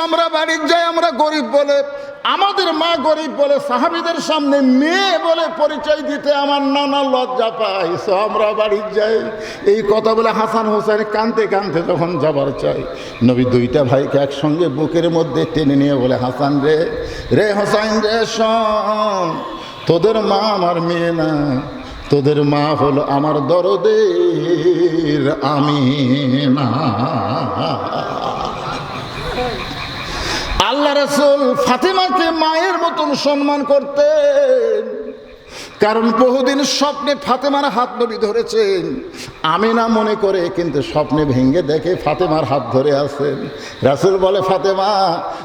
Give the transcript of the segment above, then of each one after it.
আমরা বাড়ির যাই, আমরা গরিব বলে, আমাদের মা গরিব বলে সাহাবীদের সামনে মেয়ে বলে পরিচয় দিতে আমার নানা লজ্জা পাই। আমরা বাড়ির যাই, এই কথা বলে হাসান হোসেন কাঁদতে কাঁদতে যখন যাবার চাই, নবী দুইটা ভাইকে একসঙ্গে বুকের মধ্যে টেনে নিয়ে বলে, হাসান রে, রে হোসেন রে, শোন, তোদের মা আমার মেয়ে না, তোদের মা হলো আমার দরদের আমিনা। আল্লাহ রাসূল ফাতেমাকে মায়ের মতন সম্মান করতেন, কারণ বহুদিন স্বপ্নে ফাতেমার হাত নবী ধরেছেন, আমিনা মনে করে, কিন্তু স্বপ্নে ভেঙে দেখে ফাতেমার হাত ধরে আছেন। রাসূল বলে, ফাতেমা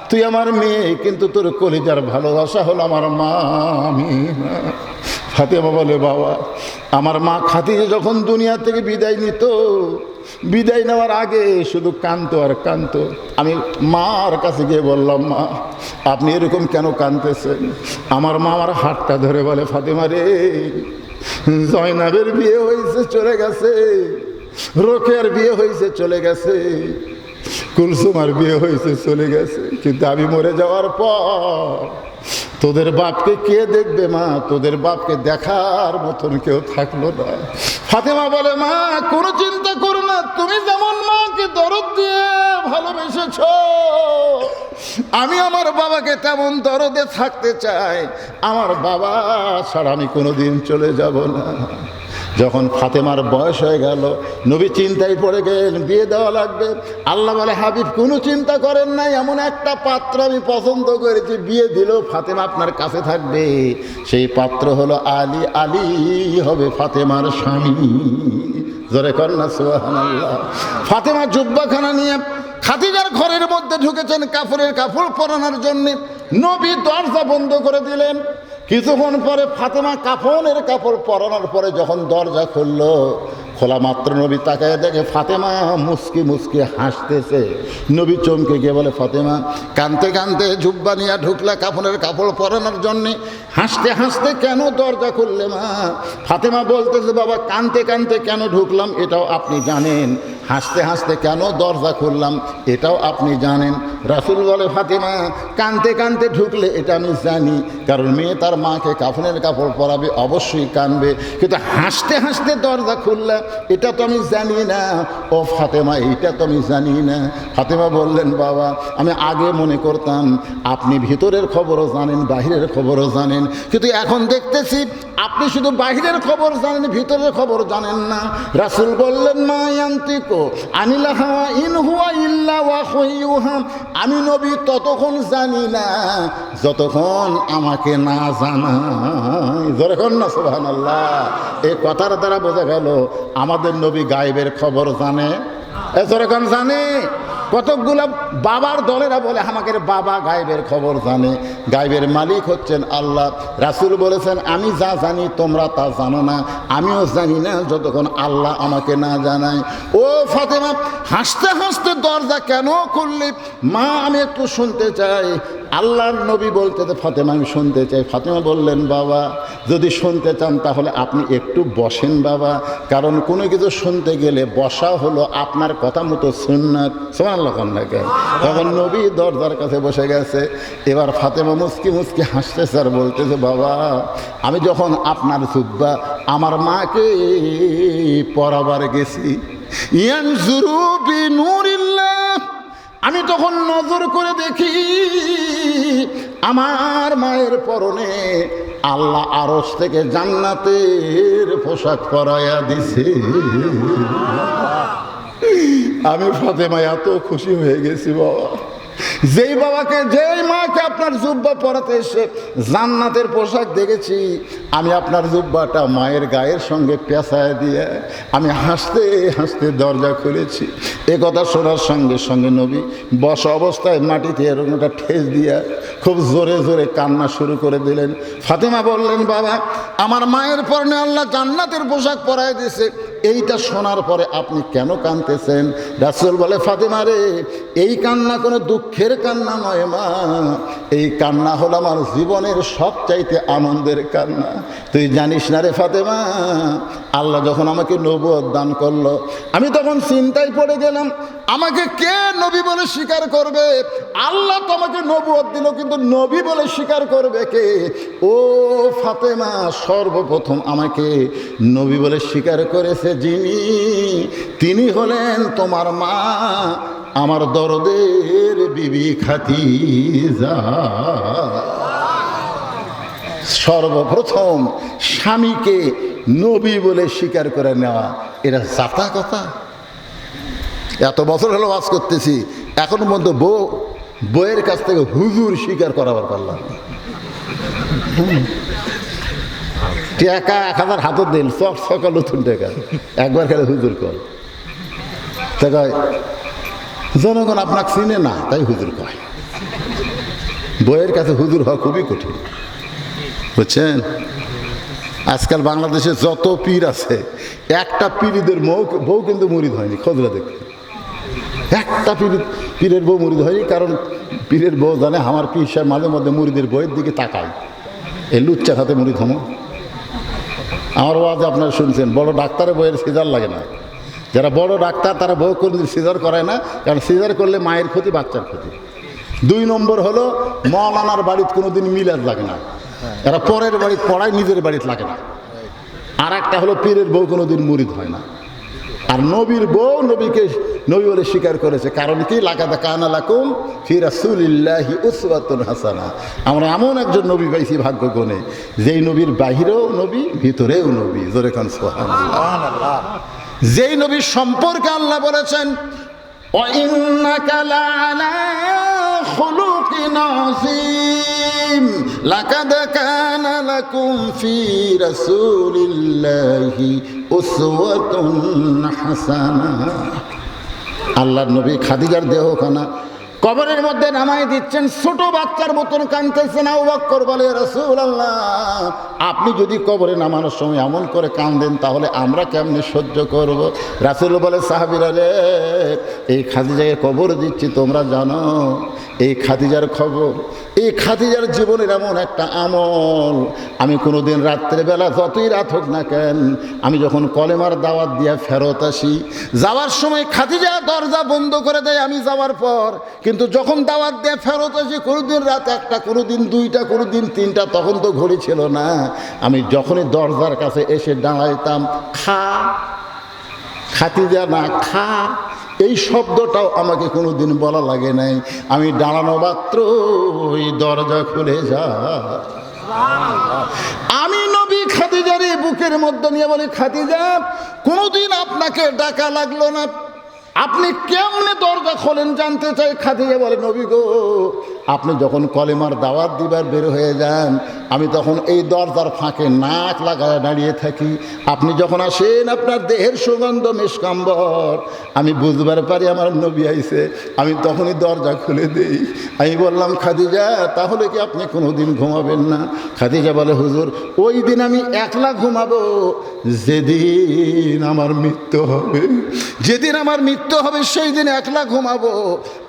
তুই আমার মেয়ে, কিন্তু তোর কলিজার ভালোবাসা হলো আমার মা আমিনা। ফাতেমা বলে, বাবা আমার মা খাদিজা যখন দুনিয়া থেকে বিদায় নিত, বিদায় নেওয়ার আগে শুধু কাঁদতো আর কাঁদতো। আমি মার কাছে গিয়ে বললাম, মা আপনি এরকম কেন কাঁদতেছেন? আমার মা আমার হাতটা ধরে বলে, ফাতেমা রে, জয়নাবের বিয়ে হয়েছে চলে গেছে, রোকেয়ার বিয়ে হয়েছে চলে গেছে, কুলসুমার বিয়ে হয়েছে চলে গেছে, কিন্তু আমি মরে যাওয়ার পর তোদের বাপকে কে দেখবে মা? তোদের বাপকে দেখার মতন কেউ থাকলো না। ফাতেমা বলে, মা কোনো চিন্তা করো না, তুমি যেমন মাকে দরদ দিয়ে ভালোবেসেছ, আমি আমার বাবাকে তেমন দরদে থাকতে চাই। আমার বাবা ছাড়া আমি কোনোদিন চলে যাব না। যখন ফাতেমার বয়স হয়ে গেল, নবী চিন্তায় পড়ে গেলেন, বিয়ে দেওয়া লাগবে। আল্লাহ বলে, হাবিব কোনো চিন্তা করেন নাই, এমন একটা পাত্র আমি পছন্দ করেছি, বিয়ে দিলেও ফাতেমা আপনার কাছে থাকবে। সেই পাত্র হলো আলী, আলী হবে ফাতেমার স্বামী। জোরে কন্যা সুবহানাল্লাহ। ফাতেমা জুব্বাখানা নিয়ে খাদিজার ঘরের মধ্যে ঢুকেছেন কাপড়ের কাপড় পরানোর জন্য। নবী দরজা বন্ধ করে দিলেন। কিছুক্ষণ পরে ফাতেমা কাফনের কাপড় পরানোর পরে যখন দরজা খুললো, খোলা মাত্র নবী তাকায় দেখে ফাতেমা মুস্কি মুস্কি হাসতেছে। নবী চমকে গিয়ে বলে, ফাতেমা কাঁদতে কাঁদতে জুব্বা নিয়ে ঢুকলা কাফনের কাপড় পরানোর জন্যে, হাসতে হাসতে কেন দরজা খুললে মা? ফাতেমা বলতেছে, বাবা কাঁদতে কাঁদতে কেন ঢুকলাম এটাও আপনি জানেন, হাসতে হাসতে কেন দরজা খুললাম এটাও আপনি জানেন। রাসূল বলে, ফাতেমা কাঁদতে কাঁদতে ঢুকলে এটা আমি জানি, কারণ মেয়ে তার মাকে কাফনের কাপড় পরাবে, অবশ্যই কাঁদবে, কিন্তু হাসতে হাসতে দরজা খুললে এটা তো আমি জানি না। ও ফাতেমা এইটা তো আমি জানি না। ফাতেমা বললেন, বাবা আমি আগে মনে করতাম আপনি ভিতরের খবরও জানেন, বাহিরের খবরও জানেন, কিন্তু এখন দেখতেছি আপনি শুধু বাহিরের খবর জানেন, ভিতরের খবর জানেন না। রাসূল বললেন, মা ইয়ান্তিকু আনিল হাওয়া ইন হুয়া ইল্লা ওয়াহয়ুহা, আমি নবী ততক্ষণ জানি না যতক্ষণ আমাকে না জানায়। যখন না সুবহানাল্লাহ। এই কথার দ্বারা বোঝা গেল আমাদের নবী গায়েবের খবর জানে। যখন জানে, কতকগুলো বাবার দলেরা বলে আমাকে বাবা গায়েবের খবর জানে, গায়েবের মালিক হচ্ছেন আল্লাহ। রাসূল বলেছেন, আমি যা জানি তোমরা তা জানো না, আমিও জানি না যতক্ষণ আল্লাহ আমাকে না জানায়। ও ফাতেমা হাসতে হাসতে দরজা কেন খুললি? মা আমি একটু শুনতে চাই। আল্লাহর নবী বলতে, ফাতেমা আমি শুনতে চাই। ফাতেমা বললেন, বাবা যদি শুনতে চান তাহলে আপনি একটু বসেন বাবা, কারণ কোনো কিছু শুনতে গেলে বসা হলো আপনার কথা মতো সুন্নাত। সুবহানাল্লাহ। তখন নবী দরজার কাছে বসে গেছে। এবার ফাতেমা মুস্কি মুস্কি হাসতেছে আর বলতেছে, বাবা আমি যখন আপনার জুব্বা আমার মাকে পরাবার গেছি, ইয়ানজুরু বিনুরিল্লাহ, আমি তখন নজর করে দেখি আমার মায়ের পরনে আল্লাহ আরশ থেকে জান্নাতের পোশাক পরাইয়া দিছে। আমি ফাতেমা এত খুশি হয়ে গেছি বাবা, যেই বাবাকে যেই মাকে আপনার জুব্বা পরাতে এসে জান্নাতের পোশাক দেখেছি, আমি আপনার জুব্বাটা মায়ের গায়ের সঙ্গে পেঁচায় দিয়ে আমি হাসতে হাসতে দরজা খুলেছি। এ কথা শোনার সঙ্গে সঙ্গে নবী বসা অবস্থায় মাটিতে এরকম একটা ঠেস দিয়া খুব জোরে জোরে কান্না শুরু করে দিলেন। ফাতেমা বললেন, বাবা আমার মায়ের পরনে আল্লাহ জান্নাতের পোশাক পরায় দিয়েছে, এইটা শোনার পরে আপনি কেন কাঁদতেছেন? রাসূল বলে, ফাতেমা রে, এই কান্না কোনো দুঃখের কান্না নয় মা, এই কান্না হলো আমার জীবনের সবচাইতে আনন্দের কান্না। তুই জানিস না রে ফাতেমা, আল্লাহ যখন আমাকে নবুয়ত দান করলো, আমি তখন চিন্তায় পড়ে গেলাম, আমাকে কে নবী বলে স্বীকার করবে? আল্লাহ তো আমাকে নবুয়ত দিল, কিন্তু নবী বলে স্বীকার করবে কে? ও ফাতেমা, সর্বপ্রথম আমাকে নবী বলে স্বীকার করেছে যিনি, তিনি হলেন তোমার মা, আমার দরদের বিবি খাদিজা। সর্বপ্রথম স্বামীকে নবী বলে স্বীকার করে নেওয়া, এটা জাতা কথা? এত বছর হলো ওয়াজ করতেছি, এখন মধ্যে বইয়ের কাছ থেকে হুজুর স্বীকার করাবার পারলাম। টাকা 1000 হাতত দিন, সকাল নতুন টাকা, একবার খেলে হুজুর কর। তাই জনগণ আপনাকে চিনে না, তাই হুজুর কয়। বইয়ের কাছে হুজুর হওয়া খুবই কঠিন, বুঝছেন? আজকাল বাংলাদেশে যত পীর আছে, একটা পীরদের বউ কিন্তু মুরিদ হয়নি। খোঁজরা দেখতে, একটা পীরের বউ মুরিদ হয়নি, কারণ পীরের বউ জানে আমার পীর সাহেব মাঝে মধ্যে মুরিদের বইয়ের দিকে তাকায়, এই লুচ্চা খাতে মুরিদ হমো। আমার ওয়াজে আপনারা শুনছেন, বড় ডাক্তারের বইয়ের সিজার লাগে না। যারা বড় ডাক্তার তারা বউ কোনদিন সিজার করায় না, কারণ সিজার করলে মায়ের ক্ষতি, বাচ্চার ক্ষতি। 2 নম্বর হলো, মৌলানার বাড়িতে কোনোদিন মিলাদ লাগে না, এরা পরের বাড়িতে পড়ায়, নিজের বাড়িতে লাগে না। আর একটা হলো, পীরের বউ কোনোদিন মুরিদ হয় না। আর নবীর বউ নবীকে নবী বলে স্বীকার করেছে, কারণ কি? লাকাদ কানা লাকুম ফি রাসূলিল্লাহি উসওয়াতুন হাসানা। আমরা এমন একজন নবী পাইছি ভাগ্য গুণে, যেই নবীর বাহিরেও নবী, ভিতরেও নবী। জোরে কান সুবহানাল্লাহ। যেই নবীর সম্পর্কে আল্লাহ বলেছেন, ওয়া ইন্নাকা লাআলা খুলুকিন আযীম, লাকাদ কানা লাকুম ফি রাসূলিল্লাহি উসওয়াতুন হাসানা। আল্লাহর নবী খাদিজার দেহখানা কবরের মধ্যে নামাই দিচ্ছেন, ছোট বাচ্চার মতন কাঁদতেছেন। আবু বকর বলে, রাসূলুল্লাহ, আপনি যদি কবরে নামানোর সময় এমন করে কাঁদেন, তাহলে আমরা কেমনে সহ্য করব? রাসূল বলে, সাহাবীরা রে, এই খাদিজাকে কবর দিচ্ছি, তোমরা জানো এই খাদিজার খবর, এই খাদিজার জীবনের এমন একটা আমল, আমি কোনোদিন রাত্রেবেলা, যতই রাত হোক না কেন, আমি যখন কলেমার দাওয়াত দিয়া ফেরত আসি, যাওয়ার সময় খাদিজা দরজা বন্ধ করে দেয় আমি যাওয়ার পর, কিন্তু যখন দাওয়াত দিয়ে ফেরত আসি, কোনোদিন রাত 1টা, কোনোদিন 2টা, কোনোদিন 3টা, তখন তো ঘড়ি ছিল না। আমি যখনই দরজার কাছে এসে দাঁড়াইতাম, খাদিজা না খা, এই শব্দটাও আমাকে কোনোদিন বলা লাগে নাই। আমি দাঁড়ানো মাত্র ওই দরজা খুলে যায়। আমি নবী খাদিজার বুকের মধ্যে নিয়ে বলি, খাদিজা, কোনোদিন আপনাকে ডাকা লাগলো না, আপনি কেমনে দরজা খোলেন জানতে চাই। খাদিজা বলে, নবী গো, আপনি যখন কলেমার দাওয়াত দিবার বের হয়ে যান, আমি তখন এই দরজার ফাঁকে নাক লাগায় দাঁড়িয়ে থাকি। আপনি যখন আসেন, আপনার দেহের সুগন্ধ মিষ্কাম্বর, আমি বুঝবার পারি আমার নবী আইছে, আমি তখনই দরজা খুলে দিই। আমি বললাম, খাদিজা, তাহলে কি আপনি কোনোদিন ঘুমাবেন না? খাদিজা বলে, হুজুর, ওই দিন আমি একলা ঘুমাবো যেদিন আমার মৃত্যু হবে। যেদিন আমার মৃত্যু হবে সেই দিন একলা ঘুমাবো,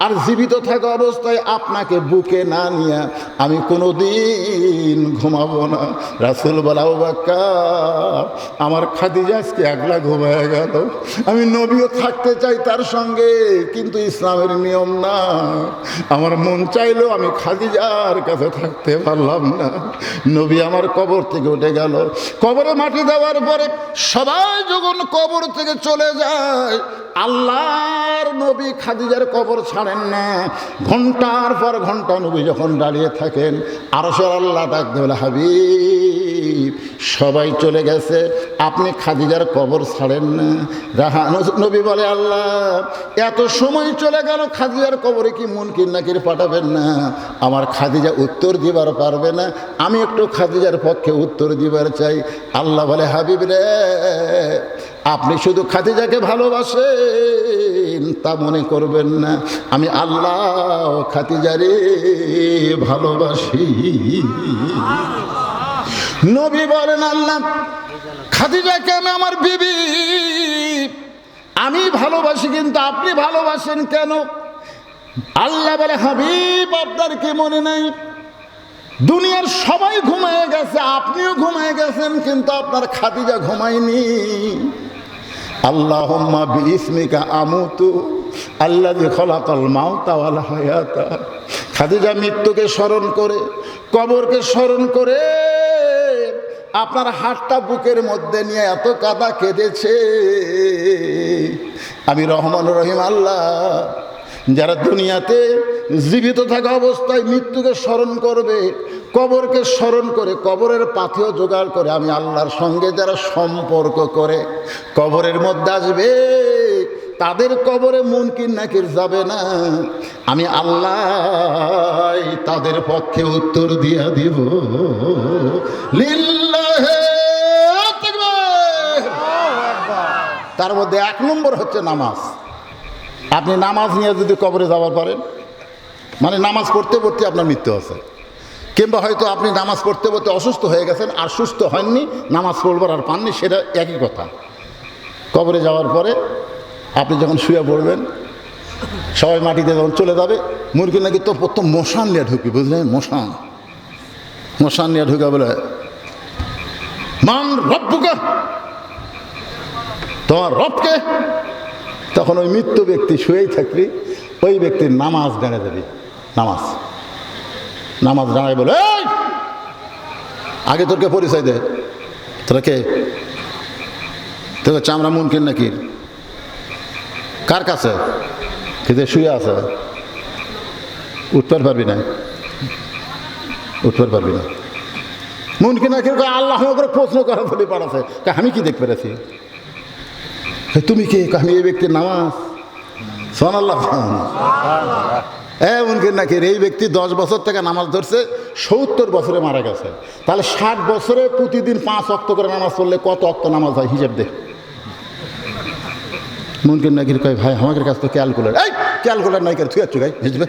আর জীবিত থাকা অবস্থায় আপনাকে বুকে না নিয়ে আমি কোনোদিন ঘুমাবো না। রাসূল বলে, আবু বকর, আমার খাদিজা আজকে একলা ঘুমায় গেল। আমি নবীও থাকতে চাই তার সঙ্গে, কিন্তু ইসলামের নিয়ম না। আমার মন চাইলেও আমি খাদিজার কাছে থাকতে পারলাম না। নবী আমার কবর থেকে উঠে গেল। কবরে মাটি দেওয়ার পরে সবাই যখন কবর থেকে চলে যায়, আল্লাহর নবী খাদিজার কবর ছাড়েন না। ঘন্টার পর ঘন্টা নবী যখন দাঁড়িয়ে থাকেন, আরশের আল্লাহ ডাকতে বলে, হাবিব, সবাই চলে গেছে, আপনি খাদিজার কবর ছাড়েন না। নবী বলে, আল্লাহ, এত সময় চলে গেল, খাদিজার কবরে কি মুনকির নাকির পাঠাবেন না? আমার খাদিজা উত্তর দিবার পারবে না, আমি একটু খাদিজার পক্ষে উত্তর দিবার চাই। আল্লাহ বলে, হাবিব রে, আপনি শুধু খাদিজাকে ভালোবাসেন তা মনে করবেন না, আমি আল্লাহ খাদিজারে ভালোবাসি। নবী বলেন, আল্লাহ খাদিজাকে আমি আমার বিবি আমি ভালোবাসি, কিন্তু আপনি ভালোবাসেন কেন? আল্লাহ বলে, হাবিব আপনার কি মনে নাই? দুনিয়ার সবাই ঘুমিয়ে গেছে, আপনিও ঘুমিয়ে গেছেন, কিন্তু আপনার খাদিজা ঘুমায়নি। আল্লাহুম্মা বিইসমিকা আমুতু আল্লাযী খলাকাল মাউতা ওয়াল হায়াতা। খাদিজা মৃত্যুকে স্মরণ করে, কবরকে স্মরণ করে আপনার হাতটা বুকের মধ্যে নিয়ে এত কাঁদা কেঁদেছে। আমি রহমান রহিম আল্লাহ, যারা দুনিয়াতে জীবিত থাকা অবস্থায় মৃত্যুকে স্মরণ করবে, কবরকে স্মরণ করে, কবরের পাথেও জোগাড় করে, আমি আল্লাহর সঙ্গে যারা সম্পর্ক করে কবরের মধ্যে আসবে, তাদের কবরে মুনকির নাকির যাবে না, আমি আল্লাহ তাদের পক্ষে উত্তর দিয়া দিব। লিল্লাহে তাকবীর। তার মধ্যে 1 নম্বর হচ্ছে নামাজ। আপনি নামাজ নিয়ে যদি কবরে যাওয়ার পারেন, মানে নামাজ পড়তে পড়তে আপনার মৃত্যু আছে, কিংবা হয়তো আপনি নামাজ পড়তে পড়তে অসুস্থ হয়ে গেছেন আর সুস্থ হননি, নামাজ পড়বার আর পাননি, সেটা একই কথা। কবরে যাওয়ার পরে আপনি যখন শুয়ে পড়বেন, সবাই মাটিতে যখন চলে যাবে, মুরগি নাকি তো প্রথম মশান নিয়ে ঢুকবি, বুঝলেন? মশান নিয়ে ঢুকে বলে, মান রব্বুকা, তোমার রবকে। তখন ওই মৃত্যু ব্যক্তি শুয়েই থাকবি, ওই ব্যক্তির নামাজ দাঁড়িয়ে যাবি। নামাজ দাঁড়ায় বলে, এই আগে তোরকে পরিচয় দে, তোরা কে? তোকে চামড়া মুনকির নাকি? কার কাছে? কিন্তু শুয়ে আছে, উঠতে পারবি না, মুনকির নাকির আল্লাহ করে প্রশ্ন করা বলে পাঠাছে, আমি কি দেখতে পেরেছি? তুমি কে? আমি এই ব্যক্তির নামাজ। সুবহানাল্লাহ। মুনকির নাকির এই ব্যক্তি 10 বছর থেকে নামাজ ধরছে, 70 বছরে মারা গেছে। তাহলে 60 বছরে প্রতিদিন 5 ওয়াক্ত করে নামাজ পড়লে কত ওয়াক্ত নামাজ হয় হিসাব দে। মুনকির নাকির কয়, ভাই আমাদের কাছে তো ক্যালকুলেটর নাই, তুই আছো ভাই বুঝবে।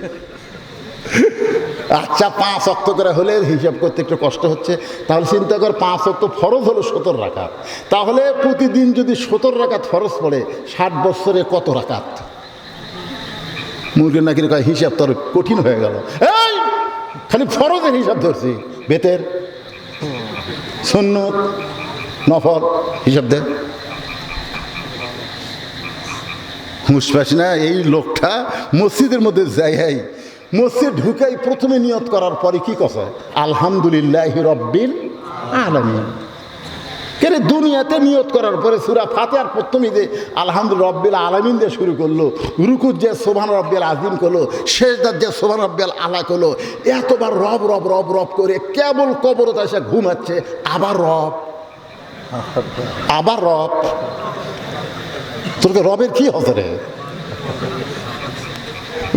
আচ্ছা 5 ওয়াক্ত করে হলে হিসাব করতে একটু কষ্ট হচ্ছে, তাহলে চিন্তা কর 5 ওয়াক্ত ফরজ হলো 17 রাকাত, তাহলে প্রতিদিন যদি 17 রাকাত ফরজ পড়ে 60 বছরে কত রাকাত? মুরগির নাকির কয়, হিসাব তোর কঠিন হয়ে গেল, এই খালি ফরজের হিসাব ধরছি, বেতের সুন্নত নফল হিসাব দে। মুশপাস না, এই লোকটা মসজিদের মধ্যে যাই, মসজিদ ঢুকাই প্রথমে নিয়ত করার পরে কি কথা? আলহামদুলিল্লাহি রব্বিল আলামিন। কেন দুনিয়াতে নিয়ত করার পরে সূরা ফাতিহার প্রথমেই যে আলহামদুলিল্লাহ রব্বিল আলামিন দিয়ে শুরু করলো, রুকুর যে সুবহান রব্বিল আযীম করলো, সেজদার যে সুবহান রব্বিল আলা করলো, এতবার রব রব রব রব করে কেবল কবরত এসে ঘুমাচ্ছে, আবার রব। তোরকে রবের কি হতে রে?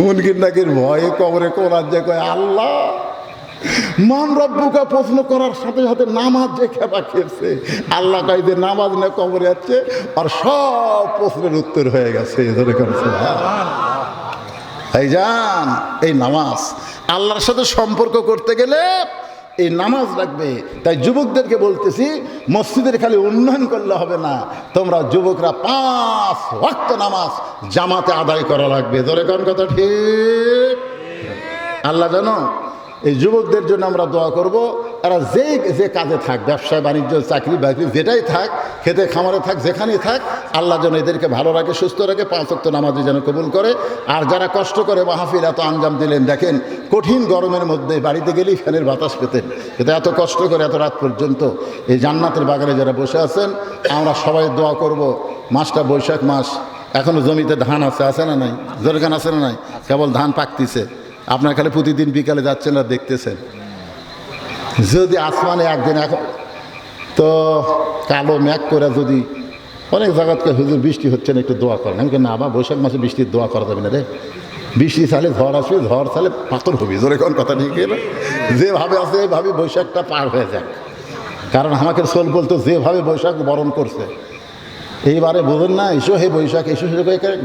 মুনকির নাকির ভয়ে কবরে কোরআন যে কয়, আল্লাহ মান রব্বুকা প্রশ্ন করার সাথে সাথে নামাজ যে খেপা খেয়েছে, আল্লাহ কয় যে নামাজ না কবরে যাচ্ছে, আর সব প্রশ্নের উত্তর হয়ে গেছে। এই যান, এই নামাজ আল্লাহর সাথে সম্পর্ক করতে গেলে এই নামাজ লাগবে। তাই যুবকদেরকে বলতেছি, মসজিদের খালি উন্নয়ন করলে হবে না, তোমরা যুবকরা 5 ওয়াক্ত নামাজ জামাতে আদায় করা লাগবে। ধরে কোন কথা ঠিক? আল্লাহ জানো এই যুবকদের জন্য আমরা দোয়া করব, এরা যে কাজে থাক, ব্যবসা বাণিজ্য চাকরি বাকরি যেটাই থাক, খেতে খামারে থাক, যেখানেই থাক, আল্লাহ যেন এদেরকে ভালো রাখে, সুস্থ রাখে, 5 ওয়াক্ত নামাজে যেন কবুল করে। আর যারা কষ্ট করে মাহফিল এত আঞ্জাম দিলেন, দেখেন কঠিন গরমের মধ্যে বাড়িতে গেলেই ফ্যানের বাতাস পেতেন, কিন্তু এত কষ্ট করে এত রাত পর্যন্ত এই জান্নাতের বাগানে যারা বসে আছেন, আমরা সবাই দোয়া করব। মাসটা বৈশাখ মাস, এখনও জমিতে ধান আছে না নাই? জোরখান আছে না নাই? কেবল ধান পাকতিছে, আপনার খালি প্রতিদিন বিকালে যাচ্ছেন আর দেখতেছেন। যদি আসমানে একদিন এখন তো কালো মেঘ করে, যদি অনেক জায়গাতে হুজুর বৃষ্টি হচ্ছে না, একটু দোয়া করেন। আমি না, আবার বৈশাখ মাসে বৃষ্টির দোয়া করা যাবে না রে, বৃষ্টি চালে ঝড় আসবে, ঝড় চালে পাথর হবি। জোরে কোন কথা ঠিক না? যেভাবে আছে এইভাবে বৈশাখটা পার হয়ে যাক, কারণ আমাকে সোল বলতো যেভাবে বৈশাখ বরণ করছে, এইবারে বোঝেন না, এসো হে বৈশাখ, এসো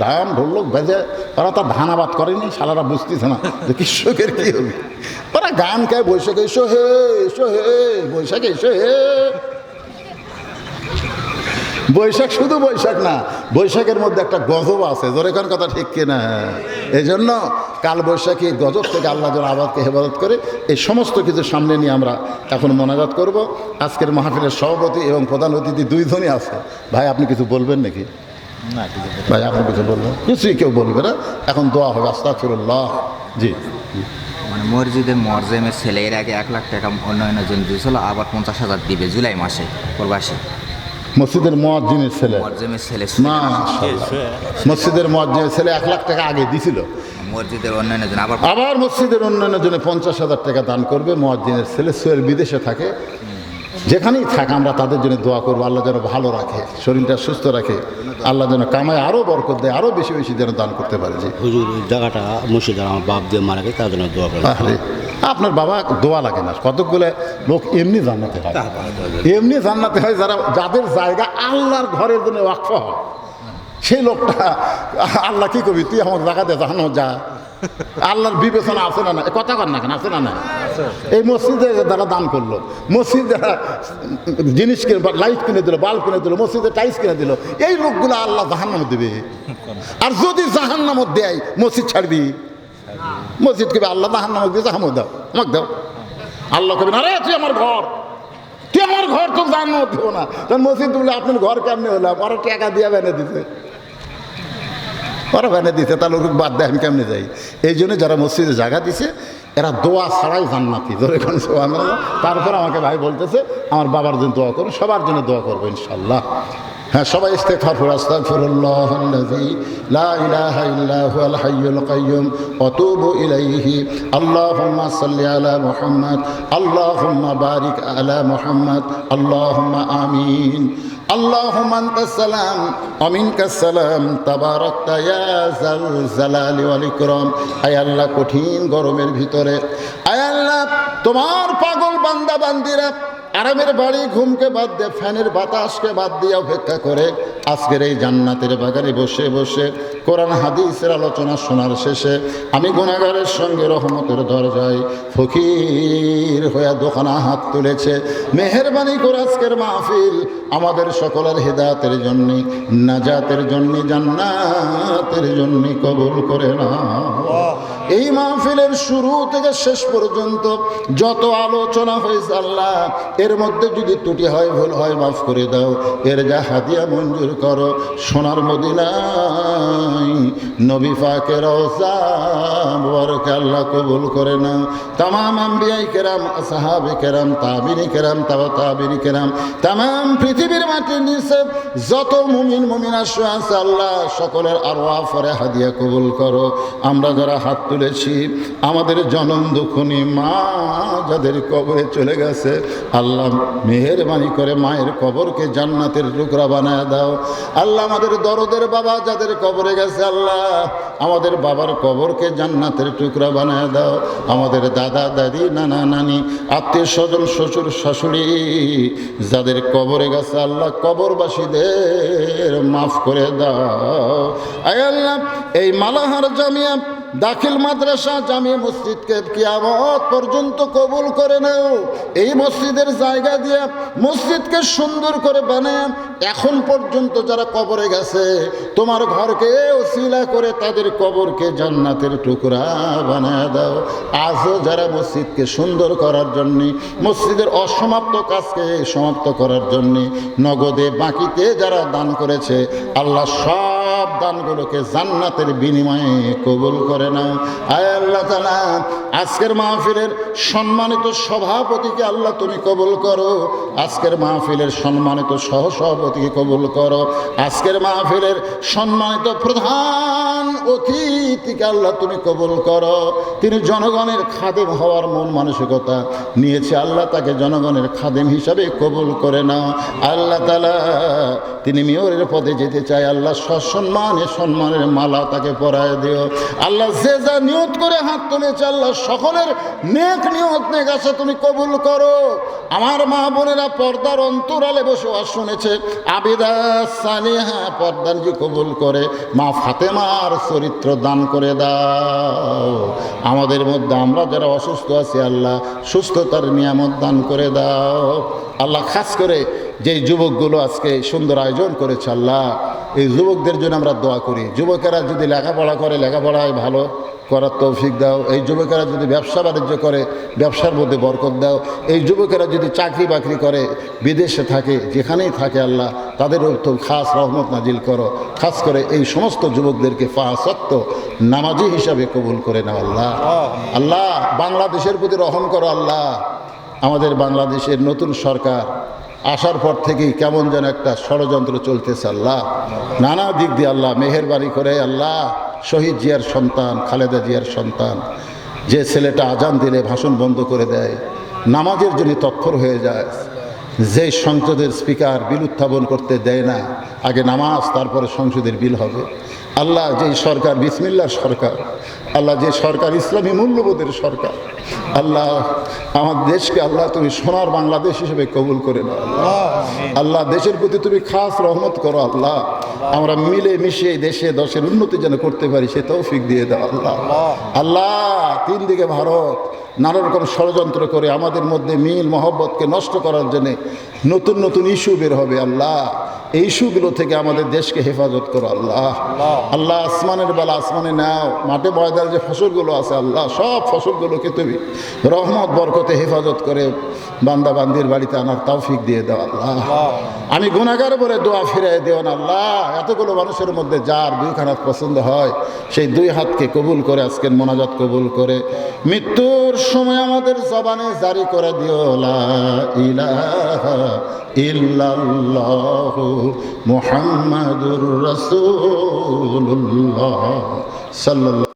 ধান ঢোলক ভেজে, ওরা তার ধান আবাদ করেনি, সালারা বুঝতেছে না যে কৃষকের কি হবে। ওরা গান গায় বৈশাখ এসো হে বৈশাখ এসো হে। বৈশাখ শুধু বৈশাখ না, বৈশাখের মধ্যে একটা গজব আছে, জোরে কোন কথা ঠিক কিনা? এই জন্য কাল বৈশাখী গজব থেকে আল্লাহ যেন আবাদকে হেফাজত করে, এই সমস্ত কিছু সামনে নিয়ে আমরা এখন মোনাজাত করব। আজকের মাহফিলের সভাপতি এবং প্রধান অতিথি দুইজনই আছে। ভাই আপনি কিছু বলবেন নাকি? না, ভাই আপনি কিছু বলবেন? কিছুই কেউ বলবে না, এখন দোয়া হবে। আস্তাগফিরুল্লাহ। জি, মানে মসজিদের মোয়াজ্জেমের ছেলে এর আগে 1 লাখ টাকা অন্যান্য জন দিয়েছিল, আবার 50,000 দিবে জুলাই মাসে প্রবাসী। মসজিদের মুয়াজ্জিনের ছেলে, মোয়াজ্জেমের ছেলে মসজিদের মুয়াজ্জিনের ছেলে 1 লাখ টাকা আগে দিছিল, মসজিদের অন্যান্য জন আবার মসজিদের অন্যান্য জনে 50,000 টাকা দান করবে। মুয়াজ্জিনের ছেলে সোহেল বিদেশে থাকে, যেখানেই থাকে আমরা তাদের জন্য দোয়া করবো, আল্লাহ যেন ভালো রাখে, শরীরটা সুস্থ রাখে, আল্লাহ যেন কামায় আরও বরকত দেয়, আরও বেশি বেশি যেন দান করতে পারে। জি হুজুর, ওই জায়গাটা মসজিদে আমার বাপ দিয়ে মারা গেছে, তার জন্য দোয়া করেন। আরে আপনার বাবা দোয়া লাগে না, কতকগুলো লোক এমনি জান্নাতে হয়, এমনি জান্নাতে হয় যাদের জায়গা আল্লাহর ঘরের জন্য ওয়াকফ হয়। সেই লোকটা আল্লাহ কি করবি, তুই আমার জায়গাতে জানো যা, আল্লাহর বিবেচনা আছে না? না কথা কর না কেন, আছে না? না এই মসজিদে যারা দান করলো, মসজিদ যারা জিনিস কিনে, লাইট কিনে দিল, বাল্ব কিনে দিল, মসজিদে টাইলস কিনে দিল, এই লোকগুলো আল্লাহ জাহান্নামে দেবে। আর যদি জাহান্নামে দেয় মসজিদ ছাড়বি? মসজিদ কবে আল্লাহ জাহান্নামে দিয়ে জাহান্নামে দাও, আমাকে দাও। আল্লাহ কবে আরে তুই আমার ঘর, তুই আমার ঘর, তো জাহান্নামে দেবো না। তখন মসজিদ বলে আপনার ঘর কেমনি হলাম, ওরা টাকা দিয়ে বেনে দিতে, ওরা ভ্যানে দিতে, তাহলে ওর বাদ দেয়, আমি কেমনে যাই? এই জন্য যারা মসজিদে জায়গা দিছে এরা দোয়া ছাড়াই জান্নাতি, ধরে কোন সুবহানাল্লাহ। তারপর আমাকে ভাই বলতেছে আমার বাবার জন্য দোয়া করো, সবার জন্য দোয়া করবো ইনশাল্লাহ। হ্যাঁ, সবাই ইস্তেগফার করুন। আস্তাগফিরুল্লাহাল্লাযী লা ইলাহা ইল্লা হুয়াল হাইয়ুল কাইয়্যুম ওয়া তুবু ইলাইহি। আল্লাহুম্মা সাল্লি আলা মুহাম্মাদ, আল্লাহুম্মা বারিক আলা মুহাম্মাদ, আল্লাহুম্মা আমিন। আল্লাহুম্মা আনতাস সালাম ওয়া মিনকাস সালাম, তাবারাকতা ইয়া যাল জালালি ওয়াল ইকরাম। আয় আল্লাহ, কঠিন গরমের ভিতরে আয় আল্লাহ তোমার পাগল বান্দা বান্দিরা আরামের বাড়ি ঘুমকে বাদ দিয়ে, ফ্যানের বাতাসকে বাদ দিয়ে অপেক্ষা করে আজকের এই জান্নাতের বাগানে বসে বসে কোরআন হাদিসের আলোচনা শোনার শেষে আমি গুনাহগারের সঙ্গে রহমতের দরজায় ফকির হয়ে দোকানা হাত তুলেছে। মেহেরবানি করে আজকের মাহফিল আমাদের সকলের হেদায়েতের জন্যে, নাজাতের জন্যে, জান্নাতের জন্যে কবুল করে না। এই মাহফিলের শুরু থেকে শেষ পর্যন্ত যত আলোচনা হয়েছে আল্লাহ, এর মধ্যে যদি ত্রুটি হয়, ভুল হয়, মাফ করে দাও। এর যা হাদিয়া মঞ্জুর করো সোনার মদিনায় নবী পাকের রওজা মুবারকে আল্লাহ কবুল করে নাও। তামাম আম্বিয়ায়ে কেরাম, সাহাবে কেরাম, তাবিনী কেরাম, তাবিনী কেরাম, তামাম পৃথিবীর মাটির নিচে যত মুমিন মুমিনা শুয়ে আছে আল্লাহ, সকলের আরওয়াহ ফরে হাদিয়া কবুল করো। আমরা যারা হাত তুলেছি, আমাদের জনম দুঃখনী মা যাদের কবরে চলে গেছে আল্লাহ, মেহেরবানি করে মায়ের কবরকে জান্নাতের টুকরা বানায় দাও। আল্লাহ, আমাদের দরদের বাবা যাদের কবরে গেছে আল্লাহ, আমাদের বাবার কবরকে জান্নাতের টুকরা বানায় দাও। আমাদের দাদা দাদি, নানা নানি, আত্মীয় স্বজন, শ্বশুর শাশুড়ি যাদের কবরে গেছে আল্লাহ, কবরবাসীদের মাফ করে দাও। আয় আল্লাহ, এই মালাহার জামিয়া দাখিল মাদ্রাসা জামিয়া মসজিদকে কিয়ামত পর্যন্ত কবুল করে নাও। এই মসজিদের জায়গা দিয়ে মসজিদকে সুন্দর করে বানায় এখন পর্যন্ত যারা কবরে গেছে তোমার ঘরকে ওসিলা করে তাদের কবরকে জান্নাতের টুকরা বানায় দাও। আজও যারা মসজিদকে সুন্দর করার জন্যে, মসজিদের অসমাপ্ত কাজকে সমাপ্ত করার জন্যে নগদে বাকিতে যারা দান করেছে আল্লাহ, সব দানগুলোকে জান্নাতের বিনিময়ে কবুল করে নাও। আয় আল্লাহ তাআলা, আজকের মাহফিলের সম্মানিত সভাপতিকে আল্লাহ তুমি কবুল করো। আজকের মাহফিলের সম্মানিত সহসভাপতিকে কবুল করো। আজকের মাহফিলের সম্মানিত প্রধান অতিথিকে আল্লাহ তুমি কবুল করো। তিনি জনগণের খাদেম হওয়ার মন মানসিকতা নিয়েছে আল্লাহ, তাকে জনগণের খাদেম হিসাবে কবুল করে নাও। আল্লাহ তাআলা, তিনি মেয়রের পদে যেতে চায় আল্লাহ, সসম্মানে সম্মানের মালা তাকে পরায় দিও। আল্লাহ, যে যা নিয়ত করে হাত তুলেছে আল্লাহ, সকলের নেক নিয়ত নেক আশা তুমি কবুল করো। আমার মা বোনেরা পর্দার অন্তরালে বসে শুনেছে, আবিদা সালিহা পর্দানজি কবুল করে মা ফাতেমার চরিত্র দান করে দাও। আমাদের মধ্যে আমরা যারা অসুস্থ আছি আল্লাহ, সুস্থতার নিয়ামত দান করে দাও। আল্লাহ, খাস করে যেই যুবকগুলো আজকে সুন্দর আয়োজন করেছে আল্লাহ, এই যুবকদের জন্য আমরা দোয়া করি। যুবকেরা যদি লেখাপড়া করে লেখাপড়ায় ভালো করার তৌফিক দাও। এই যুবকেরা যদি ব্যবসা বাণিজ্য করে ব্যবসার মধ্যে বরকত দাও। এই যুবকেরা যদি চাকরি বাকরি করে বিদেশে থাকে, যেখানেই থাকে আল্লাহ, তাদের তো খাস রহমত নাজিল করো। খাস করে এই সমস্ত যুবকদেরকে ফাসত্ব নামাজি হিসাবে কবুল করে নাও আল্লাহ। আল্লাহ বাংলাদেশের প্রতি রহম করো আল্লাহ। আমাদের বাংলাদেশের নতুন সরকার আসার পর থেকেই কেমন যেন একটা ষড়যন্ত্র চলতেছে আল্লাহ, নানা দিক দিয়ে আল্লাহ মেহেরবানি করে আল্লাহ। শহীদ জিয়ার সন্তান, খালেদা জিয়ার সন্তান, যে ছেলেটা আজান দিলে ভাষণ বন্ধ করে দেয়, নামাজের জন্য তৎপর হয়ে যায়, যে সংসদের স্পিকার বিল উত্থাপন করতে দেয় না, আগে নামাজ তারপরে সংসদের বিল হবে। আল্লাহ যেই সরকার বিসমিল্লার সরকার, আল্লাহ যে সরকার ইসলামী মূল্যবোধের সরকার, আল্লাহ আমার দেশকে আল্লাহ তুমি সোনার বাংলাদেশ হিসেবে কবুল করে নাও আল্লাহ। আল্লাহ দেশের প্রতি তুমি খাস রহমত করো আল্লাহ। আমরা মিলে মিশে দেশে দশের উন্নতি যেন করতে পারি সে তৌফিক দিয়ে দাও আল্লাহ। আল্লাহ তিন দিকে ভারত নানা রকম ষড়যন্ত্র করে আমাদের মধ্যে মিল মহব্বতকে নষ্ট করার জন্যে নতুন নতুন ইস্যু বের হবে আল্লাহ। এই ইস্যুগুলো থেকে আমাদের দেশকে হেফাজত করো আল্লাহ। আল্লাহ আসমানের বেলা আসমানে নাও, মাঠে ময়দানে যে ফসলগুলো আছে আল্লাহ, সব ফসলগুলোকে তুমি রহমত বরকতে হেফাজত করে বান্দা বান্দির বাড়িতে আনার তৌফিক দিয়ে দাও আল্লাহ। আমি গুনাহগার বলে দোয়া ফিরিয়ে দিও না আল্লাহ। এতগুলো মানুষের মধ্যে যার দুইখানা হাত পছন্দ হয় সেই দুই হাতকে কবুল করে আজকের মোনাজাত কবুল করে মৃত্যুর সময় আমাদের জবানে জারি করে দিও লা ইলাহা ইল্লাল্লাহু মুহাম্মাদুর রাসূলুল্লাহ সাল্লাল্লাহু